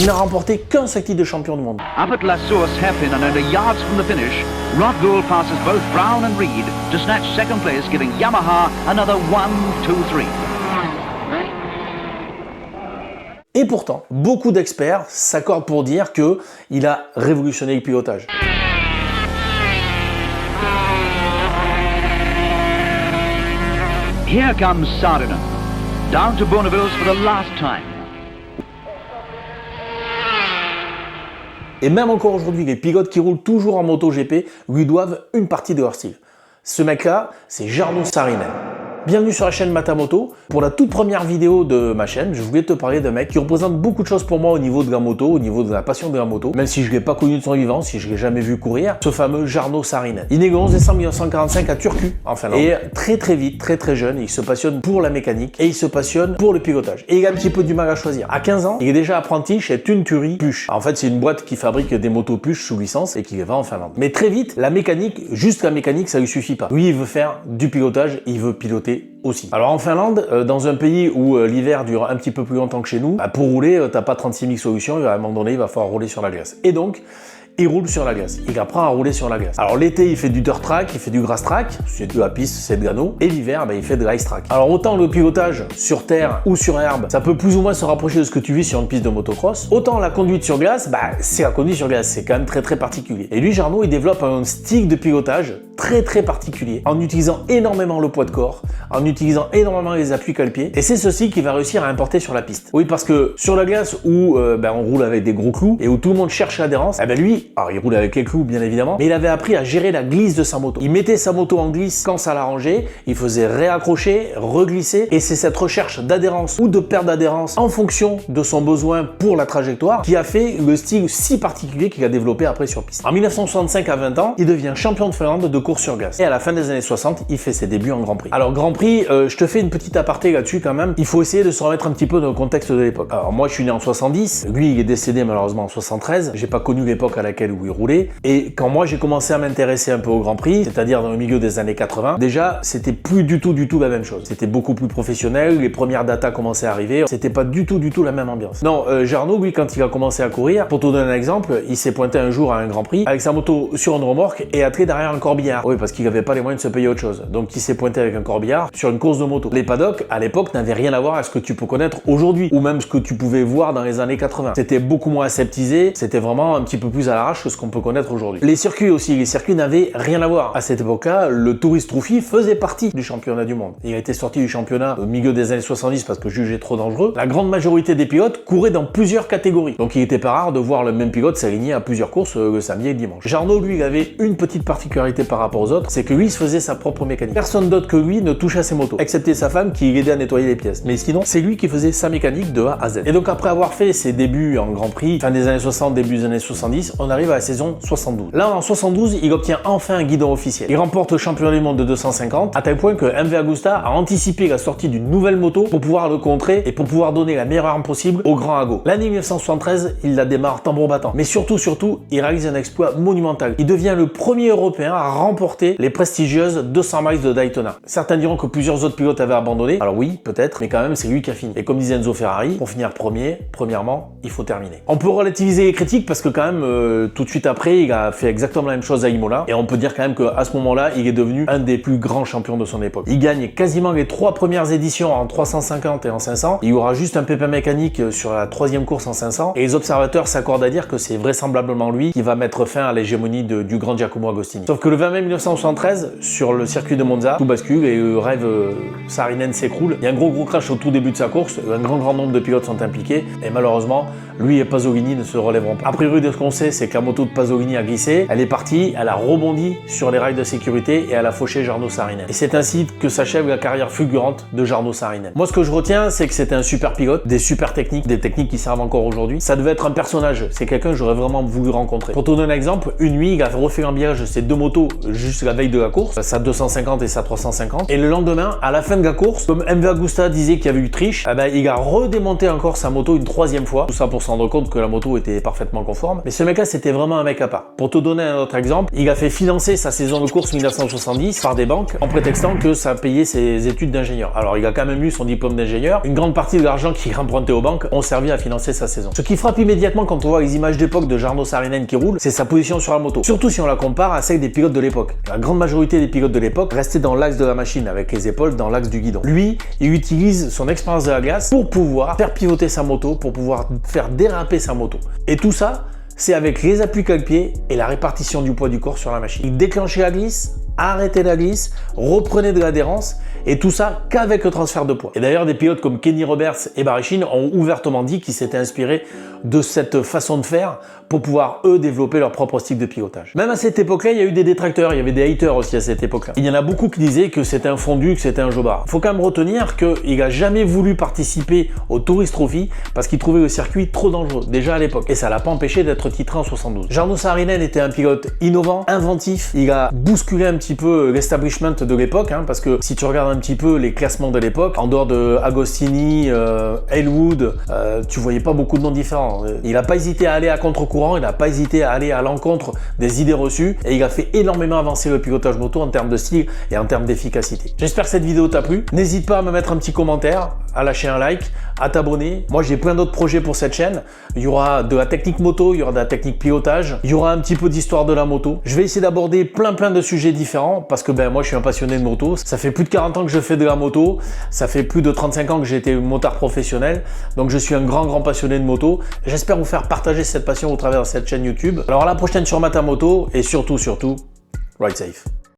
Il n'a remporté qu'un seul titre de champion du monde. Up at La Source hairpin and under yards from the finish, Rod Gould passes both Brown and Reed to snatch second place, giving Yamaha another 1-2-3. Et pourtant, beaucoup d'experts s'accordent pour dire qu'il a révolutionné le pilotage. Here comes Saarinen, down to Bonnevilles for the last time. Et même encore aujourd'hui, les pilotes qui roulent toujours en MotoGP lui doivent une partie de leur style. Ce mec-là, c'est Jarno Saarinen. Bienvenue sur la chaîne Matamoto. Pour la toute première vidéo de ma chaîne, je voulais te parler d'un mec qui représente beaucoup de choses pour moi au niveau de la moto, au niveau de la passion de la moto, même si je ne l'ai pas connu de son vivant, si je ne l'ai jamais vu courir, ce fameux Jarno Saarinen. Il est né le 11 décembre 1945 à Turku, en Finlande. Et très vite, très jeune, il se passionne pour la mécanique et il se passionne pour le pilotage. Et il a un petit peu du mal à choisir. À 15 ans, il est déjà apprenti chez Tunturi Push. En fait, c'est une boîte qui fabrique des motos Push sous licence et qui les vend en Finlande. Mais très vite, la mécanique, juste la mécanique, ça lui suffit pas. Lui, il veut faire du pilotage, il veut piloter aussi. Alors en Finlande, dans un pays où l'hiver dure un petit peu plus longtemps que chez nous, pour rouler, t'as pas 36 000 solutions, à un moment donné, il va falloir rouler sur la glace. Et donc, il roule sur la glace. Il apprend à rouler sur la glace. Alors l'été, il fait du dirt track, il fait du grass track, c'est de la piste, c'est de l'anneau. Et l'hiver, il fait de l'ice track. Alors autant le pilotage sur terre ou sur herbe, ça peut plus ou moins se rapprocher de ce que tu vis sur une piste de motocross. Autant la conduite sur glace, c'est la conduite sur glace, c'est quand même très particulier. Et lui, Jarno, il développe un style de pilotage très particulier, en utilisant énormément le poids de corps, en utilisant énormément les appuis cale-pied. Et c'est ceci qu'il va réussir à importer sur la piste. Oui, parce que sur la glace où on roule avec des gros clous et où tout le monde cherche l'adhérence, lui, alors il roule avec les clous bien évidemment, mais il avait appris à gérer la glisse de sa moto. Il mettait sa moto en glisse quand ça l'arrangeait, il faisait réaccrocher, reglisser, et c'est cette recherche d'adhérence ou de perte d'adhérence en fonction de son besoin pour la trajectoire qui a fait le style si particulier qu'il a développé après sur piste. En 1965, à 20 ans, il devient champion de Finlande de course sur glace. Et à la fin des années 60, il fait ses débuts en Grand Prix. Alors Grand Prix, je te fais une petite aparté là-dessus quand même. Il faut essayer de se remettre un petit peu dans le contexte de l'époque. Alors moi, je suis né en 70. Lui, il est décédé malheureusement en 73. J'ai pas connu l'époque à laquelle où il roulait. Et quand moi, j'ai commencé à m'intéresser un peu au Grand Prix, c'est-à-dire dans le milieu des années 80, déjà, c'était plus du tout la même chose. C'était beaucoup plus professionnel. Les premières datas commençaient à arriver. C'était pas du tout la même ambiance. Non, Jarno, lui, quand il a commencé à courir, pour te donner un exemple, il s'est pointé un jour à un Grand Prix avec sa moto sur une remorque et attelé derrière un corbillard. Oui, parce qu'il n'avait pas les moyens de se payer autre chose. Donc il s'est pointé avec un corbillard sur une course de moto. Les paddocks, à l'époque, n'avaient rien à voir avec ce que tu peux connaître aujourd'hui, ou même ce que tu pouvais voir dans les années 80. C'était beaucoup moins aseptisé, c'était vraiment un petit peu plus à l'arrache que ce qu'on peut connaître aujourd'hui. Les circuits aussi, les circuits n'avaient rien à voir. À cette époque-là, le Tourist Trophy faisait partie du championnat du monde. Il a été sorti du championnat au milieu des années 70 parce que jugé trop dangereux. La grande majorité des pilotes couraient dans plusieurs catégories. Donc il n'était pas rare de voir le même pilote s'aligner à plusieurs courses le samedi et le dimanche. Jarno, lui, il avait une petite particularité par rapport aux autres, c'est que lui, il se faisait sa propre mécanique. Personne d'autre que lui ne touchait à ses motos, excepté sa femme qui l'aidait à nettoyer les pièces. Mais sinon, c'est lui qui faisait sa mécanique de A à Z. Et donc après avoir fait ses débuts en Grand Prix, fin des années 60, début des années 70, on arrive à la saison 72. Là, en 72, il obtient enfin un guidon officiel. Il remporte le championnat du monde de 250, à tel point que MV Agusta a anticipé la sortie d'une nouvelle moto pour pouvoir le contrer et pour pouvoir donner la meilleure arme possible au grand Ago. L'année 1973, il la démarre tambour battant. Mais surtout, il réalise un exploit monumental. Il devient le premier Européen à remporter les prestigieuses 200 miles de Daytona. Certains diront que plusieurs autres pilotes avaient abandonné. Alors oui, peut-être, mais quand même, c'est lui qui a fini. Et comme disait Enzo Ferrari, pour finir premièrement, il faut terminer. On peut relativiser les critiques parce que quand même, tout de suite après, il a fait exactement la même chose à Imola. Et on peut dire quand même qu'à ce moment-là, il est devenu un des plus grands champions de son époque. Il gagne quasiment les 3 premières éditions en 350 et en 500. Il y aura juste un pépin mécanique sur la 3e course en 500. Et les observateurs s'accordent à dire que c'est vraisemblablement lui qui va mettre fin à l'hégémonie du grand Giacomo Agostini. Sauf que le 20 mai 1973, sur le circuit de Monza, tout bascule et le rêve Saarinen s'écroule. Il y a un gros crash au tout début de sa course. Un grand nombre de pilotes sont impliqués. Et malheureusement, lui et Pasolini ne se relèveront pas. A priori, de ce qu'on sait, c'est que la moto de Pasolini a glissé. Elle est partie, elle a rebondi sur les rails de sécurité et elle a fauché Jarno Saarinen. Et c'est ainsi que s'achève la carrière fulgurante de Jarno Saarinen. Moi, ce que je retiens, c'est que c'était un super pilote, des super techniques, des techniques qui servent encore aujourd'hui. Ça devait être un personnage. C'est quelqu'un que j'aurais vraiment voulu rencontrer. Pour te donner un exemple, une nuit, il a refait l'emballage de ses 2 motos juste la veille de la course, sa 250 et sa 350. Et le lendemain, à la fin de la course, comme MV Agusta disait qu'il y avait eu triche, eh ben, il a redémonté encore sa moto une 3e fois. Tout ça pour se rendre compte que la moto était parfaitement conforme. Mais ce mec-là, c'était vraiment un mec à part. Pour te donner un autre exemple, il a fait financer sa saison de course 1970 par des banques en prétextant que ça payait ses études d'ingénieur. Alors, il a quand même eu son diplôme d'ingénieur. Une grande partie de l'argent qu'il empruntait aux banques ont servi à financer sa saison. Ce qui frappe immédiatement quand on voit les images d'époque de Jarno Saarinen qui roule, c'est sa position sur la moto. Surtout si on la compare à celle des pilotes de l'époque. La grande majorité des pilotes de l'époque restaient dans l'axe de la machine avec les épaules dans l'axe du guidon. Lui, il utilise son expérience de la glace pour pouvoir faire pivoter sa moto, pour pouvoir faire déraper sa moto. Et tout ça, c'est avec les appuis cale-pied et la répartition du poids du corps sur la machine. Il déclenchait la glisse, arrêtait la glisse, reprenait de l'adhérence, et tout ça qu'avec le transfert de poids. Et d'ailleurs, des pilotes comme Kenny Roberts et Barichin ont ouvertement dit qu'ils s'étaient inspirés de cette façon de faire pour pouvoir, eux, développer leur propre style de pilotage. Même à cette époque-là, il y a eu des détracteurs, il y avait des haters aussi à cette époque-là. Il y en a beaucoup qui disaient que c'était un fondu, que c'était un jobard. Il faut quand même retenir qu'il n'a jamais voulu participer au Tourist Trophy parce qu'il trouvait le circuit trop dangereux, déjà à l'époque. Et ça l'a pas empêché d'être titré en 72. Jarno Saarinen était un pilote innovant, inventif. Il a bousculé un petit peu l'establishment de l'époque, hein, parce que si tu regardes un petit peu les classements de l'époque, en dehors de Agostini, Elwood, tu voyais pas beaucoup de noms différents. Il n'a pas hésité à aller à contre-courant, il n'a pas hésité à aller à l'encontre des idées reçues et il a fait énormément avancer le pilotage moto en termes de style et en termes d'efficacité. J'espère que cette vidéo t'a plu. N'hésite pas à me mettre un petit commentaire, à lâcher un like, à t'abonner. Moi, j'ai plein d'autres projets pour cette chaîne. Il y aura de la technique moto, il y aura de la technique pilotage, il y aura un petit peu d'histoire de la moto. Je vais essayer d'aborder plein de sujets différents parce que moi, je suis un passionné de moto. Ça fait plus de 40 ans que je fais de la moto. Ça fait plus de 35 ans que j'ai été motard professionnel. Donc, je suis un grand passionné de moto. J'espère vous faire partager cette passion au travers de cette chaîne YouTube. Alors, à la prochaine sur Matamoto et surtout, ride safe.